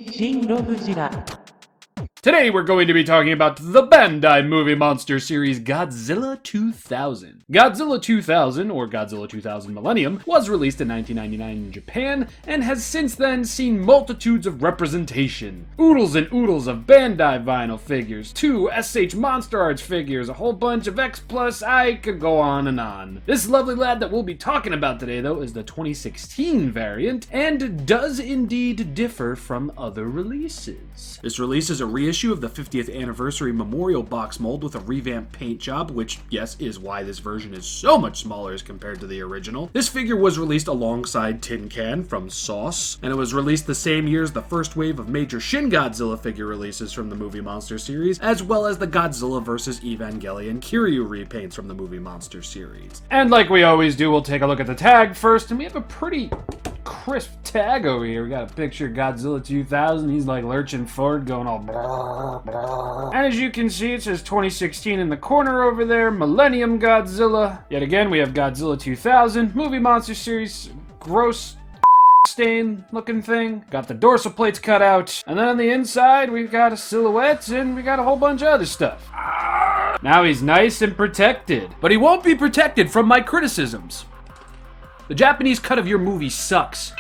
ShinRobjira. Today we're going to be talking about the Bandai movie monster series Godzilla 2000. Godzilla 2000, or Godzilla 2000 Millennium, was released in 1999 in Japan and has since then seen multitudes of representation. Oodles and oodles of Bandai vinyl figures, 2 SH Monster Arts figures, a whole bunch of X+, I could go on and on. This lovely lad that we'll be talking about today though is the 2016 variant and does indeed differ from other releases. This release is a reissue of the 50th anniversary memorial box mold with a revamped paint job, which, yes, is why this version is so much smaller as compared to the original. This figure was released alongside Tin Can from Sauce, and it was released the same year as the first wave of major Shin Godzilla figure releases from the movie monster series, as well as the Godzilla vs. Evangelion Kiryu repaints from the movie monster series. And like we always do, we'll take a look at the tag first, and we have a pretty crisp tag over here. We got a picture of Godzilla 2000. He's like lurching forward, going all blah, blah. And as you can see, it says 2016 in the corner over there. Millennium Godzilla. Yet again, we have Godzilla 2000, movie monster series, gross stain looking thing. Got the dorsal plates cut out. And then on the inside, we've got a silhouette and we got a whole bunch of other stuff. Now he's nice and protected. But he won't be protected from my criticisms. The Japanese cut of your movie sucks.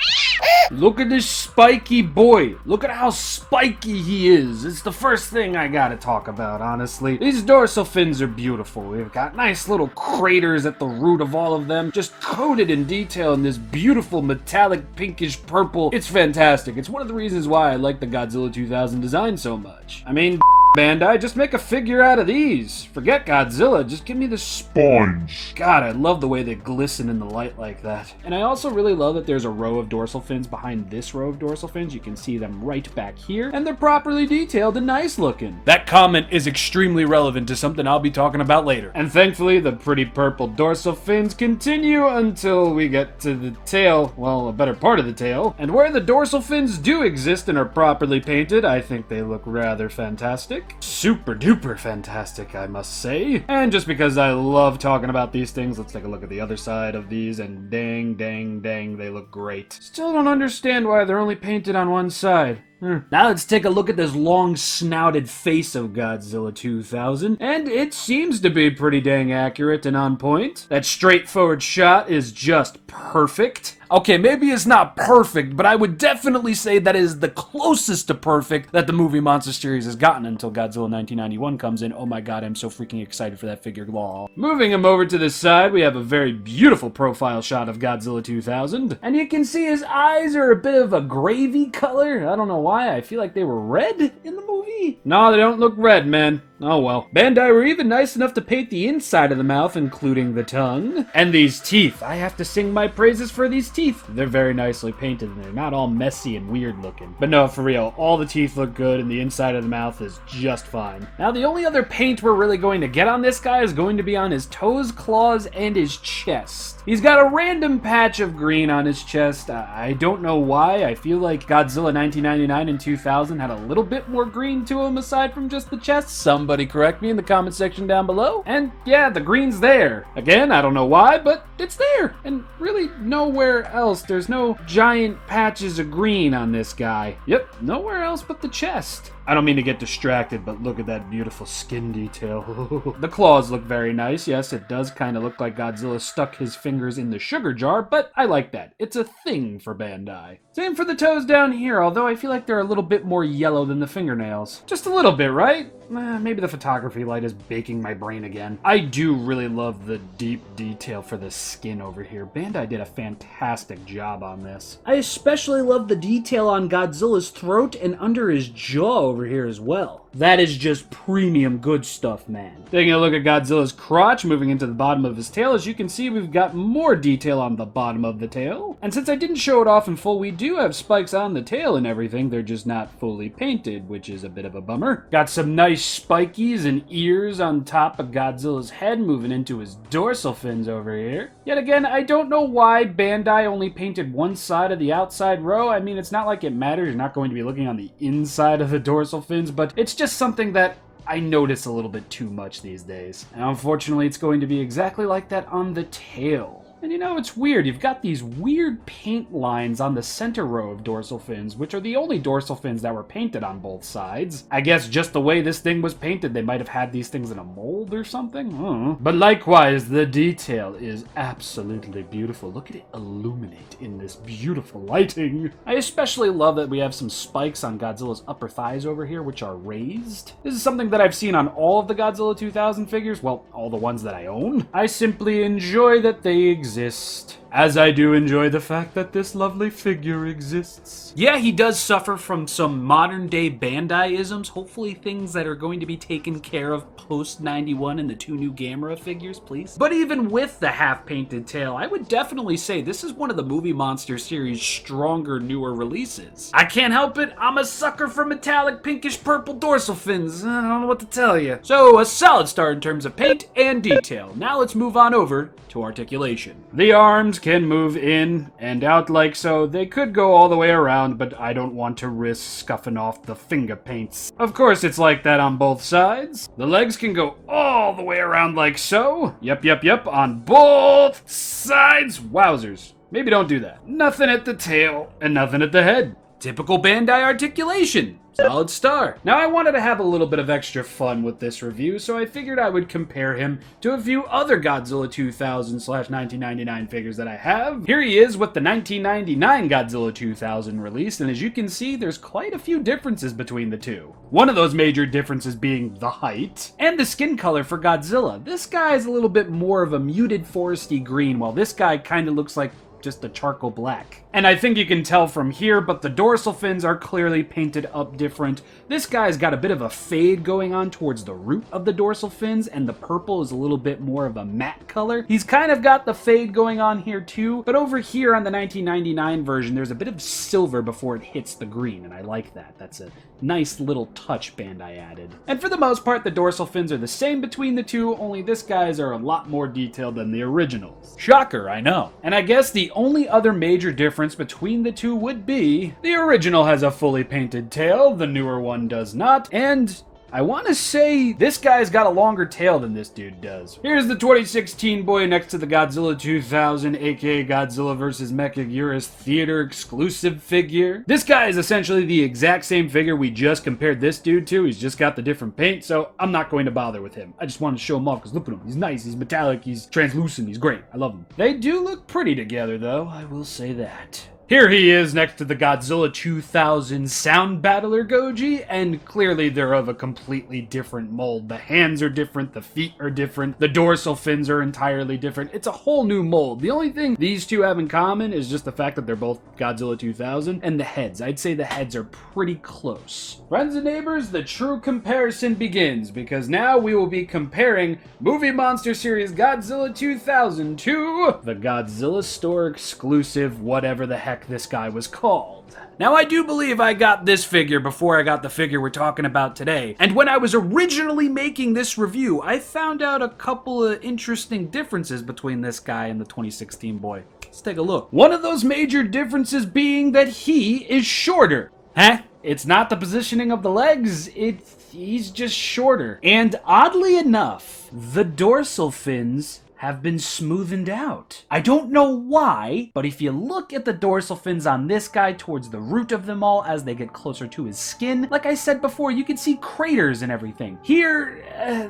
Look at this spiky boy. Look at how spiky he is. It's the first thing I gotta talk about, honestly. These dorsal fins are beautiful. We've got nice little craters at the root of all of them, just coated in detail in this beautiful metallic pinkish purple. It's fantastic. It's one of the reasons why I like the Godzilla 2000 design so much. I mean, Bandai, just make a figure out of these. Forget Godzilla, just give me the sponge. God, I love the way they glisten in the light like that. And I also really love that there's a row of dorsal fins behind this row of dorsal fins. You can see them right back here, and they're properly detailed and nice looking. That comment is extremely relevant to something I'll be talking about later. And thankfully, the pretty purple dorsal fins continue until we get to the tail, well, a better part of the tail. And where the dorsal fins do exist and are properly painted, I think they look rather fantastic. Super duper fantastic, I must say. And just because I love talking about these things, let's take a look at the other side of these, and dang, dang, dang, they look great. Still don't understand why they're only painted on one side. Now let's take a look at this long-snouted face of Godzilla 2000, and it seems to be pretty dang accurate and on point. That straightforward shot is just perfect. Okay, maybe it's not perfect, but I would definitely say that is the closest to perfect that the movie monster series has gotten until Godzilla 1991 comes in. Oh my god, I'm so freaking excited for that figure. Lol. Moving him over to this side, we have a very beautiful profile shot of Godzilla 2000, and you can see his eyes are a bit of a gravy color. I don't know why, I feel like they were red in the movie. No, they don't look red, man. Oh well. Bandai were even nice enough to paint the inside of the mouth, including the tongue. And these teeth. I have to sing my praises for these teeth. They're very nicely painted and they're not all messy and weird looking. But no, for real, all the teeth look good and the inside of the mouth is just fine. Now the only other paint we're really going to get on this guy is going to be on his toes, claws, and his chest. He's got a random patch of green on his chest. I don't know why. I feel like Godzilla 1999 and 2000 had a little bit more green to him aside from just the chest. Somebody correct me in the comment section down below. And yeah, the green's there. Again, I don't know why, but it's there. And really nowhere else. There's no giant patches of green on this guy. Yep, nowhere else but the chest. I don't mean to get distracted, but look at that beautiful skin detail. The claws look very nice. Yes, it does kind of look like Godzilla stuck his fingers in the sugar jar, but I like that. It's a thing for Bandai. Same for the toes down here, although I feel like they're a little bit more yellow than the fingernails. Just a little bit, right? Maybe the photography light is baking my brain again. I do really love the deep detail for the skin over here. Bandai did a fantastic job on this. I especially love the detail on Godzilla's throat and under his jaw over here as well. That is just premium good stuff, man. Taking a look at Godzilla's crotch, moving into the bottom of his tail, as you can see, we've got more detail on the bottom of the tail. And since I didn't show it off in full, we do have spikes on the tail and everything. They're just not fully painted, which is a bit of a bummer. Got some nice spikies and ears on top of Godzilla's head, moving into his dorsal fins over here. Yet again, I don't know why Bandai only painted one side of the outside row. I mean, it's not like it matters. You're not going to be looking on the inside of the dorsal fins, but it's just something that I notice a little bit too much these days. And unfortunately, it's going to be exactly like that on the tail. And you know, it's weird. You've got these weird paint lines on the center row of dorsal fins, which are the only dorsal fins that were painted on both sides. I guess just the way this thing was painted, they might have had these things in a mold or something. I don't know. But likewise, the detail is absolutely beautiful. Look at it illuminate in this beautiful lighting. I especially love that we have some spikes on Godzilla's upper thighs over here, which are raised. This is something that I've seen on all of the Godzilla 2000 figures, well, all the ones that I own. I simply enjoy that they exist, as I do enjoy the fact that this lovely figure exists. Yeah, he does suffer from some modern-day Bandai-isms, hopefully things that are going to be taken care of post-91 in the 2 new Gamera figures, please. But even with the half-painted tail, I would definitely say this is one of the Movie Monster series' stronger, newer releases. I can't help it, I'm a sucker for metallic pinkish-purple dorsal fins. I don't know what to tell you. So, a solid start in terms of paint and detail. Now let's move on over to articulation. The arms can move in and out like so. They could go all the way around, but I don't want to risk scuffing off the finger paints. Of course, it's like that on both sides. The legs can go all the way around like so. Yep, on both sides. Wowzers. Maybe don't do that. Nothing at the tail and nothing at the head. Typical Bandai articulation. Solid star. Now I wanted to have a little bit of extra fun with this review, so I figured I would compare him to a few other Godzilla 2000/1999 figures that I have. Here he is with the 1999 Godzilla 2000 release, and as you can see, there's quite a few differences between the two. One of those major differences being the height and the skin color for Godzilla. This guy is a little bit more of a muted foresty green, while this guy kind of looks like just a charcoal black. And I think you can tell from here, but the dorsal fins are clearly painted up different. This guy's got a bit of a fade going on towards the root of the dorsal fins, and the purple is a little bit more of a matte color. He's kind of got the fade going on here too, but over here on the 1999 version, there's a bit of silver before it hits the green, and I like that. That's a nice little touch Bandai added. And for the most part, the dorsal fins are the same between the two, only this guy's are a lot more detailed than the originals. Shocker, I know. And I guess the only other major difference between the two would be the original has a fully painted tail, the newer one does not, and I want to say this guy's got a longer tail than this dude does. Here's the 2016 boy next to the Godzilla 2000, aka Godzilla vs. Mechagodzilla theater exclusive figure. This guy is essentially the exact same figure we just compared this dude to. He's just got the different paint, so I'm not going to bother with him. I just wanted to show him off because look at him. He's nice, he's metallic, he's translucent, he's great. I love him. They do look pretty together though, I will say that. Here he is next to the Godzilla 2000 Sound Battler Goji, and clearly they're of a completely different mold. The hands are different, the feet are different, the dorsal fins are entirely different. It's a whole new mold. The only thing these two have in common is just the fact that they're both Godzilla 2000, and the heads. I'd say the heads are pretty close. Friends and neighbors, the true comparison begins, because now we will be comparing Movie Monster Series Godzilla 2000 to the Godzilla Store exclusive whatever the heck this guy was called. Now I do believe I got this figure before I got the figure we're talking about today, and when I was originally making this review, I found out a couple of interesting differences between this guy and the 2016 boy. Let's take a look. One of those major differences being that he is shorter. Huh? It's not the positioning of the legs, he's just shorter. And oddly enough, the dorsal fins have been smoothened out. I don't know why, but if you look at the dorsal fins on this guy towards the root of them all as they get closer to his skin, like I said before, you can see craters and everything. Here,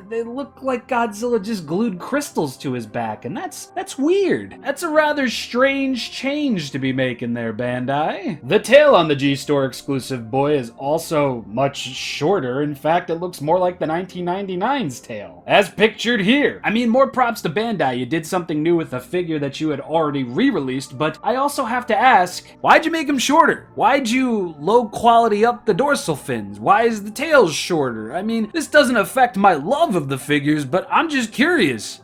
they look like Godzilla just glued crystals to his back, and that's weird. That's a rather strange change to be making there, Bandai. The tail on the G-Store exclusive boy is also much shorter. In fact, it looks more like the 1999's tail, as pictured here. I mean, more props to Bandai. You did something new with a figure that you had already re-released, but I also have to ask, why'd you make him shorter? Why'd you low quality up the dorsal fins? Why is the tail shorter? I mean, this doesn't affect my love of the figures, but I'm just curious.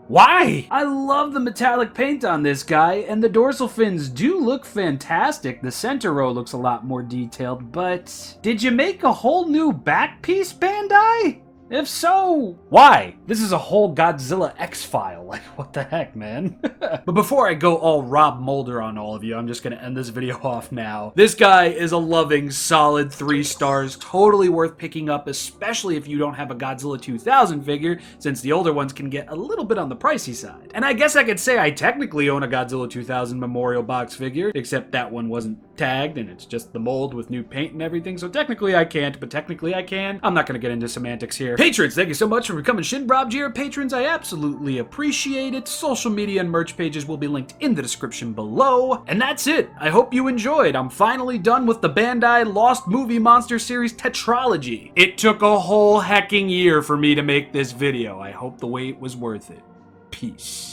Why? I love the metallic paint on this guy, and the dorsal fins do look fantastic. The center row looks a lot more detailed, but did you make a whole new back piece, Bandai? If so, why? This is a whole Godzilla X-file. Like, what the heck, man? But before I go all Rob Mulder on all of you, I'm just gonna end this video off now. This guy is a loving, solid 3 stars, totally worth picking up, especially if you don't have a Godzilla 2000 figure, since the older ones can get a little bit on the pricey side. And I guess I could say I technically own a Godzilla 2000 memorial box figure, except that one wasn't tagged, and it's just the mold with new paint and everything, so technically I can't, but technically I can. I'm not gonna get into semantics here. Patrons, thank you so much for becoming ShinRobjira patrons. I absolutely appreciate it. Social media and merch pages will be linked in the description below. And that's it. I hope you enjoyed. I'm finally done with the Bandai Lost Movie Monster Series tetralogy. It took a whole hecking year for me to make this video. I hope the wait was worth it. Peace.